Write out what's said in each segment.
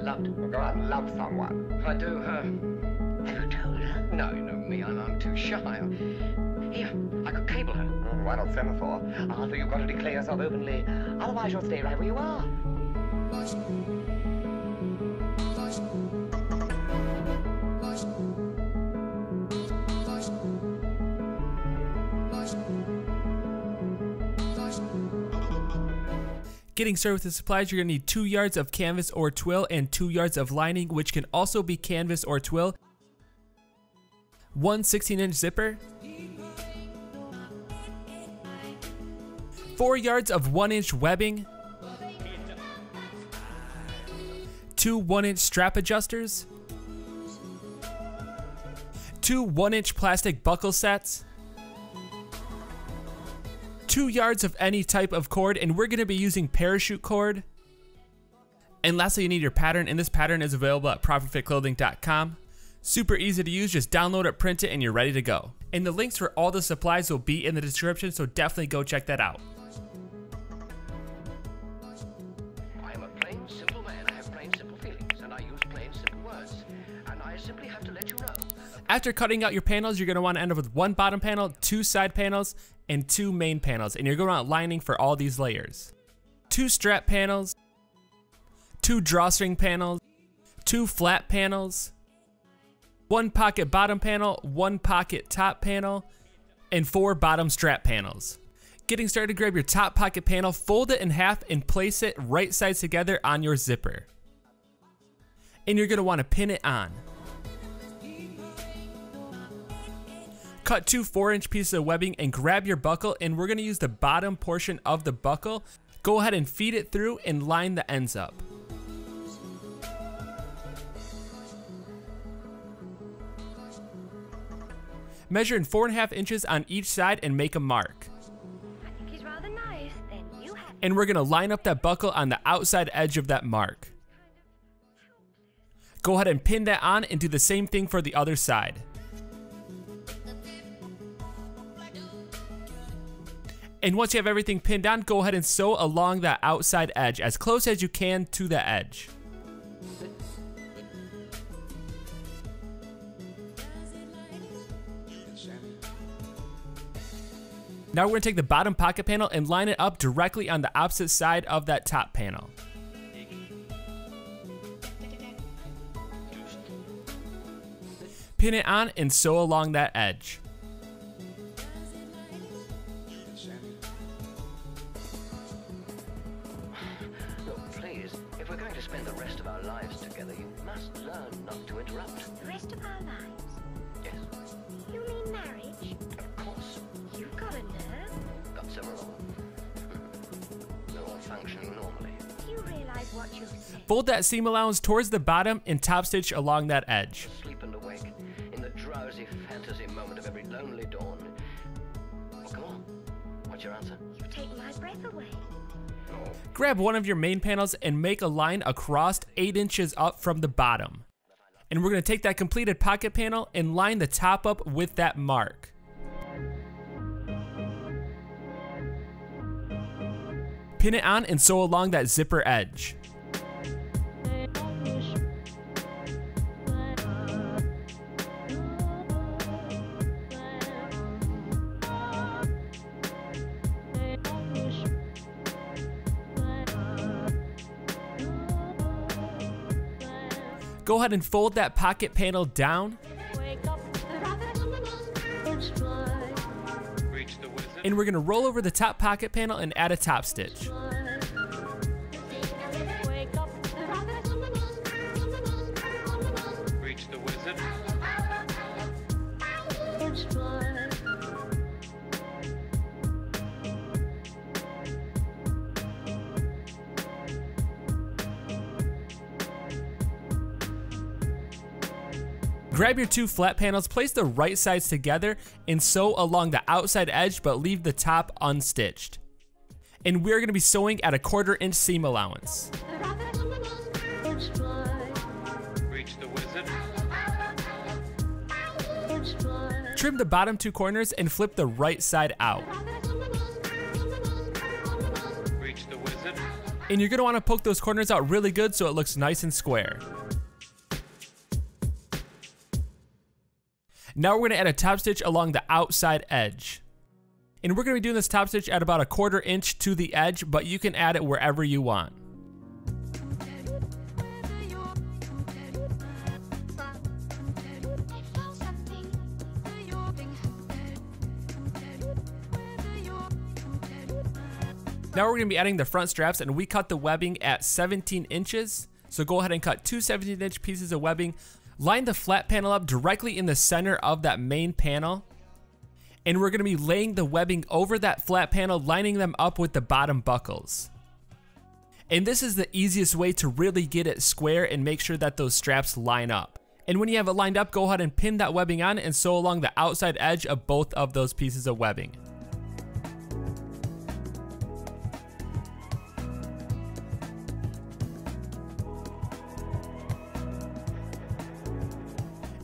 loved. Well, go out and love someone. I do, her. Have you told her? No, you know me, I'm too shy. Here, I could cable her. Oh, why not semaphore? Arthur, you've got to declare yourself openly. Otherwise you'll stay right where you are. Getting started with the supplies, you're going to need 2 yards of canvas or twill and 2 yards of lining, which can also be canvas or twill, 1 16-inch zipper, 4 yards of 1-inch webbing, 2 1-inch strap adjusters, 2 1-inch plastic buckle sets, 2 yards of any type of cord, and we're going to be using parachute cord. And lastly, you need your pattern, and this pattern is available at properfitclothing.com. Super easy to use, just download it, print it, and you're ready to go. And the links for all the supplies will be in the description, so definitely go check that out. I am a plain, simple man. I have plain, simple feelings, and I use plain, simple words. And I simply have to let you know. After cutting out your panels, you're going to want to end up with 1 bottom panel, 2 side panels, and 2 main panels, and you're going to want lining for all these layers. 2 strap panels, 2 drawstring panels, 2 flat panels, 1 pocket bottom panel, 1 pocket top panel, and 4 bottom strap panels. Getting started, grab your top pocket panel, fold it in half, and place it right sides together on your zipper. And you're going to want to pin it on. Cut 2 4-inch pieces of webbing and grab your buckle, and we're going to use the bottom portion of the buckle. Go ahead and feed it through and line the ends up. Measure in 4.5 inches on each side and make a mark. I think he's rather nice. Then you have. And we're going to line up that buckle on the outside edge of that mark. Go ahead and pin that on and do the same thing for the other side. And once you have everything pinned down, go ahead and sew along that outside edge as close as you can to the edge. Now we're going to take the bottom pocket panel and line it up directly on the opposite side of that top panel. Pin it on and sew along that edge. If we're going to spend the rest of our lives together, you must learn not to interrupt. The rest of our lives? Yes, You mean marriage? of course. You've got a nerve. Got several of them. They're all functioning normally. Do you realize what you've said? Fold that seam allowance towards the bottom and top stitch along that edge. Asleep and awake, in the drowsy fantasy moment of every lonely dawn. Well, come on. What's your answer? You've taken my breath away. Oh, Grab one of your main panels and make a line across 8 inches up from the bottom. And we're going to take that completed pocket panel and line the top up with that mark. Pin it on and sew along that zipper edge. Go ahead and fold that pocket panel down. And we're going to roll over the top pocket panel and add a top stitch. Reach the wizard. Grab your 2 flat panels, place the right sides together, and sew along the outside edge, but leave the top unstitched. And we're going to be sewing at a 1/4 inch seam allowance. Reach the wizard. Trim the bottom 2 corners and flip the right side out. Reach the wizard. And you're gonna wanna poke those corners out really good so it looks nice and square. Now we're gonna add a top stitch along the outside edge. And we're gonna be doing this top stitch at about 1/4 inch to the edge, but you can add it wherever you want. Now we're gonna be adding the front straps, and we cut the webbing at 17 inches. So go ahead and cut 2 17-inch pieces of webbing. Line the flat panel up directly in the center of that main panel. And we're gonna be laying the webbing over that flat panel, lining them up with the bottom buckles. And this is the easiest way to really get it square and make sure that those straps line up. And when you have it lined up, go ahead and pin that webbing on and sew along the outside edge of both of those pieces of webbing.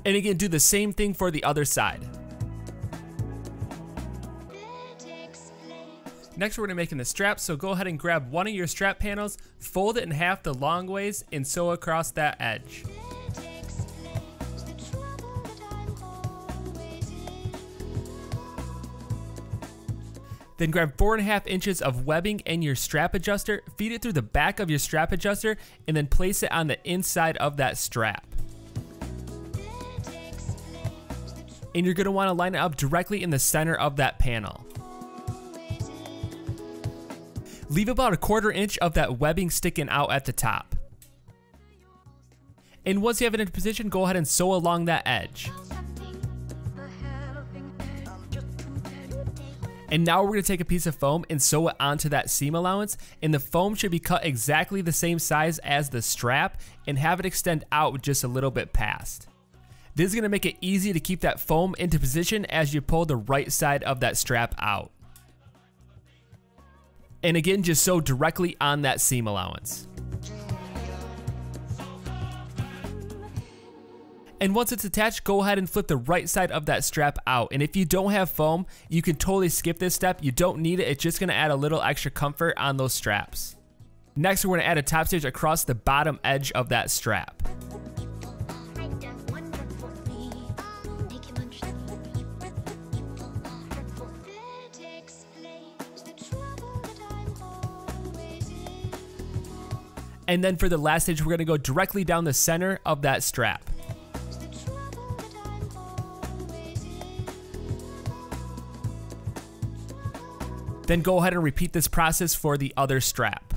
And again, do the same thing for the other side. Next, we're gonna be making the straps, so go ahead and grab one of your strap panels, fold it in half the long ways, and sew across that edge. Then grab 4.5 inches of webbing and your strap adjuster, feed it through the back of your strap adjuster, and then place it on the inside of that strap. And you're gonna wanna line it up directly in the center of that panel. Leave about 1/4 inch of that webbing sticking out at the top. And once you have it in position, go ahead and sew along that edge. And now we're gonna take a piece of foam and sew it onto that seam allowance, and the foam should be cut exactly the same size as the strap and have it extend out just a little bit past. This is gonna make it easy to keep that foam into position as you pull the right side of that strap out. And again, just sew directly on that seam allowance. And once it's attached, go ahead and flip the right side of that strap out. And if you don't have foam, you can totally skip this step. You don't need it. It's just gonna add a little extra comfort on those straps. Next, we're gonna add a top stitch across the bottom edge of that strap. And then for the last stitch, we're gonna go directly down the center of that strap. Then go ahead and repeat this process for the other strap.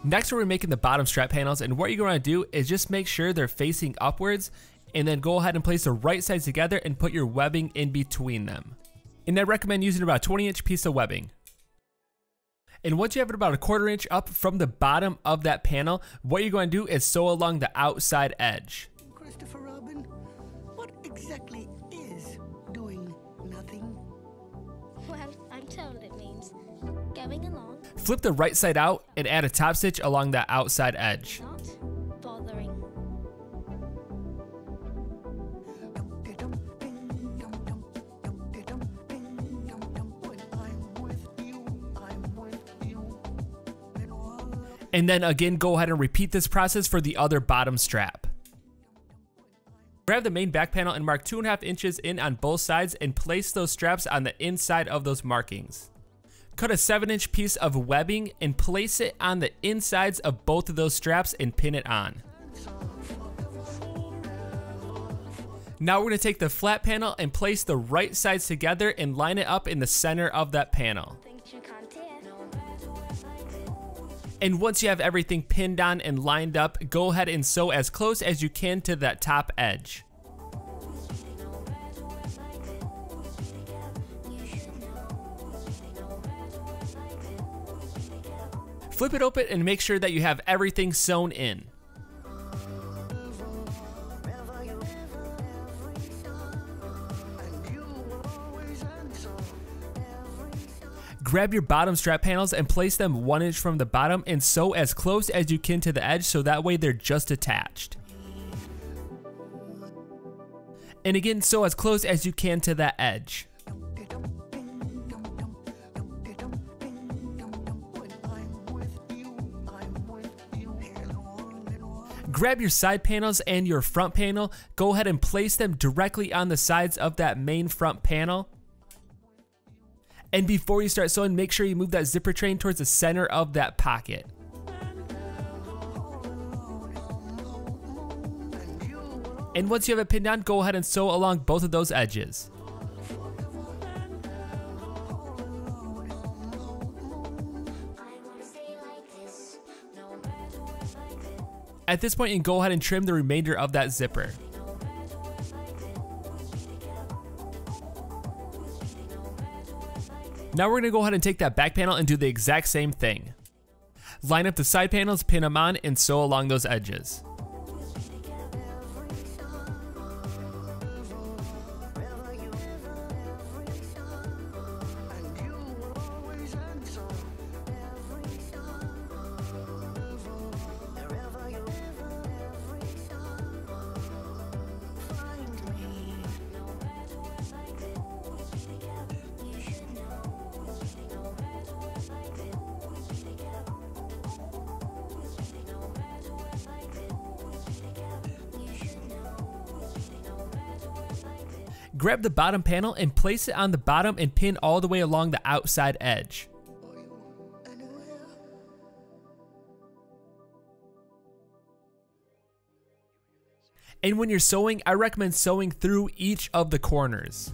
Next, we're making the bottom strap panels, and what you're gonna do is just make sure they're facing upwards, and then go ahead and place the right sides together and put your webbing in between them. And I recommend using about a 20-inch piece of webbing. And once you have it about 1/4 inch up from the bottom of that panel, what you're going to do is sew along the outside edge. Christopher Robin, what exactly is doing nothing? Well, I'm told it means going along, Flip the right side out and add a top stitch along the outside edge. not bothering. And then again, go ahead and repeat this process for the other bottom strap. Grab the main back panel and mark 2.5 inches in on both sides and place those straps on the inside of those markings. Cut a 7-inch piece of webbing and place it on the insides of both of those straps and pin it on. Now we're gonna take the flat panel and place the right sides together and line it up in the center of that panel. Things you can't tear. And once you have everything pinned on and lined up, go ahead and sew as close as you can to that top edge. Flip it open and make sure that you have everything sewn in. Grab your bottom strap panels and place them 1 inch from the bottom and sew as close as you can to the edge so that way they're just attached. And again, sew as close as you can to that edge. Grab your side panels and your front panel, go ahead and place them directly on the sides of that main front panel. And before you start sewing, make sure you move that zipper train towards the center of that pocket. And once you have it pinned down, go ahead and sew along both of those edges. At this point, you can go ahead and trim the remainder of that zipper. Now we're gonna go ahead and take that back panel and do the exact same thing. Line up the side panels, pin them on, and sew along those edges. Grab the bottom panel and place it on the bottom and pin all the way along the outside edge. And when you're sewing, I recommend sewing through each of the corners.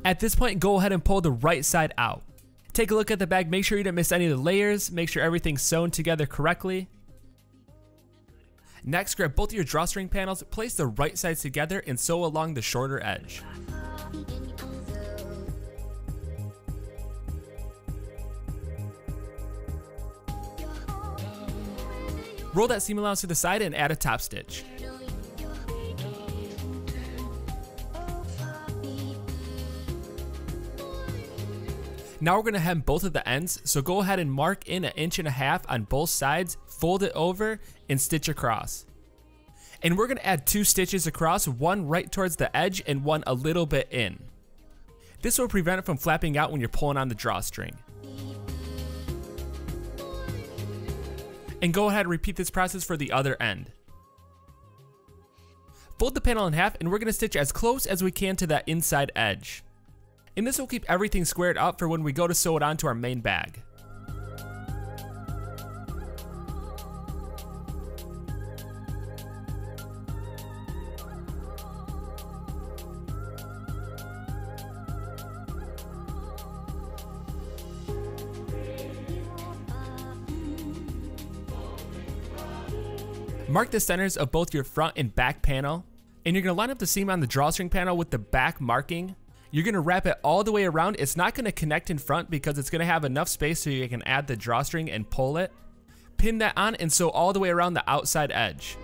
At this point, go ahead and pull the right side out. Take a look at the bag, make sure you didn't miss any of the layers, make sure everything's sewn together correctly. Next, grab both of your drawstring panels, place the right sides together and sew along the shorter edge. Roll that seam allowance to the side and add a top stitch. Now we're gonna hem both of the ends, so go ahead and mark in 1.5 inches on both sides, fold it over, and stitch across. And we're gonna add 2 stitches across, one right towards the edge and one a little bit in. This will prevent it from flapping out when you're pulling on the drawstring. And go ahead and repeat this process for the other end. Fold the panel in half and we're gonna stitch as close as we can to that inside edge. And this will keep everything squared up for when we go to sew it onto our main bag. Mark the centers of both your front and back panel, and you're gonna line up the seam on the drawstring panel with the back marking. You're gonna wrap it all the way around. It's not gonna connect in front because it's gonna have enough space so you can add the drawstring and pull it. Pin that on and sew all the way around the outside edge.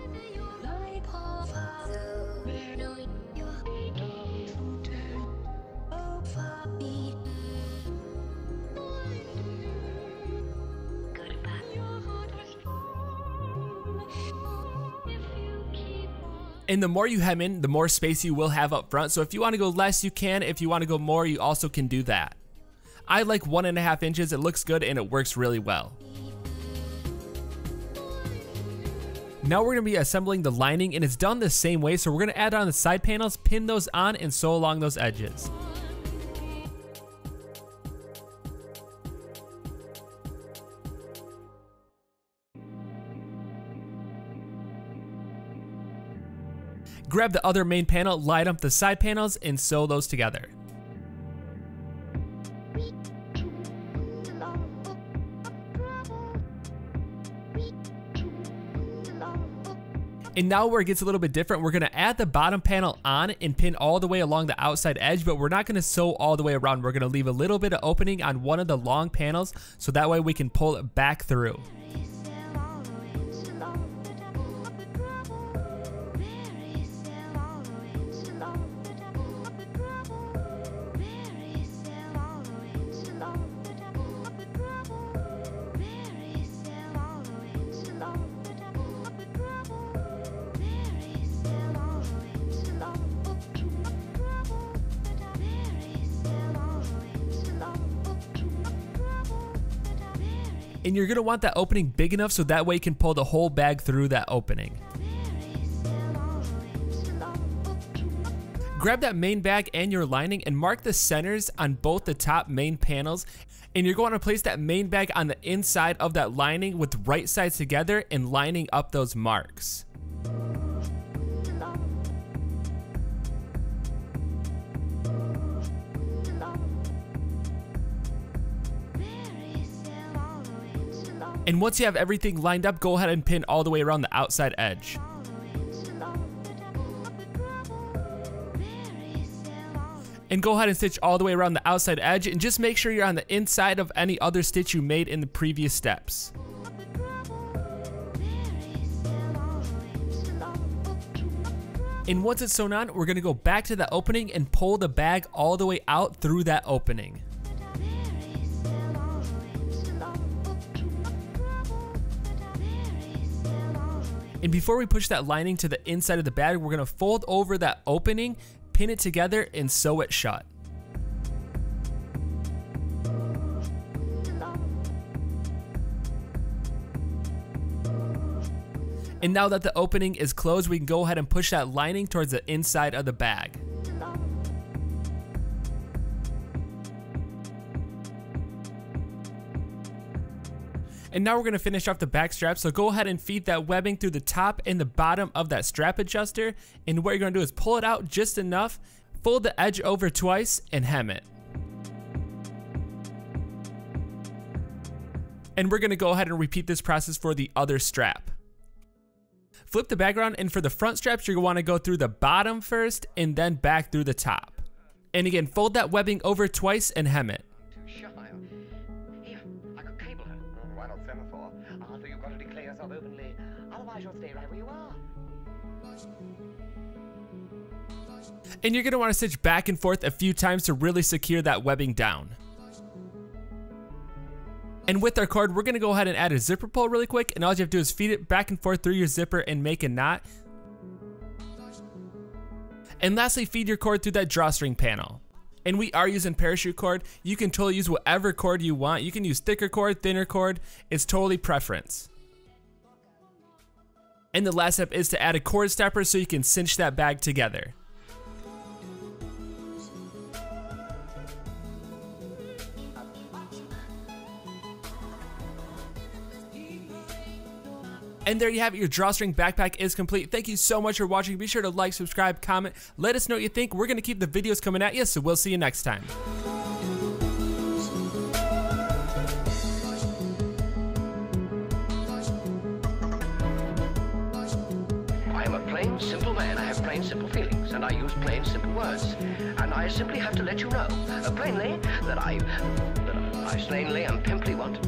And the more you hem in, the more space you will have up front. So if you want to go less, you can. If you want to go more, you also can do that. I like 1.5 inches. It looks good and it works really well. Now we're going to be assembling the lining, and it's done the same way. So we're going to add on the side panels, pin those on, and sew along those edges. Grab the other main panel, line up the side panels, and sew those together. And now where it gets a little bit different, we're gonna add the bottom panel on and pin all the way along the outside edge, but we're not gonna sew all the way around. We're gonna leave a little bit of opening on one of the long panels, so that way we can pull it back through. And you're gonna want that opening big enough so that way you can pull the whole bag through that opening. Grab that main bag and your lining and mark the centers on both the top main panels. And you're going to place that main bag on the inside of that lining with right sides together and lining up those marks. And once you have everything lined up, go ahead and pin all the way around the outside edge. And go ahead and stitch all the way around the outside edge and just make sure you're on the inside of any other stitch you made in the previous steps. And once it's sewn on, we're gonna go back to the opening and pull the bag all the way out through that opening. And before we push that lining to the inside of the bag, we're gonna fold over that opening, pin it together, and sew it shut. And now that the opening is closed, we can go ahead and push that lining towards the inside of the bag. And now we're going to finish off the back strap, so go ahead and feed that webbing through the top and the bottom of that strap adjuster, and what you're going to do is pull it out just enough, fold the edge over twice, and hem it. And we're going to go ahead and repeat this process for the other strap. Flip the bag around, and for the front straps, you're going to want to go through the bottom first and then back through the top. And again, fold that webbing over twice and hem it. Here, I could cable her. Why not semaphore? Arthur, you've got to declare yourself openly. Otherwise, you'll stay right where you are. And you're going to want to stitch back and forth a few times to really secure that webbing down. And with our cord, we're going to go ahead and add a zipper pull really quick, and all you have to do is feed it back and forth through your zipper and make a knot. And lastly, feed your cord through that drawstring panel. And we are using parachute cord. You can totally use whatever cord you want. You can use thicker cord, thinner cord. It's totally preference. And the last step is to add a cord stopper so you can cinch that bag together. And there you have it, your drawstring backpack is complete. Thank you so much for watching. Be sure to like, subscribe, comment, let us know what you think. We're gonna keep the videos coming at you, so we'll see you next time. I am a plain, simple man. I have plain, simple feelings, and I use plain, simple words. And I simply have to let you know, plainly, that I plainly and pimply want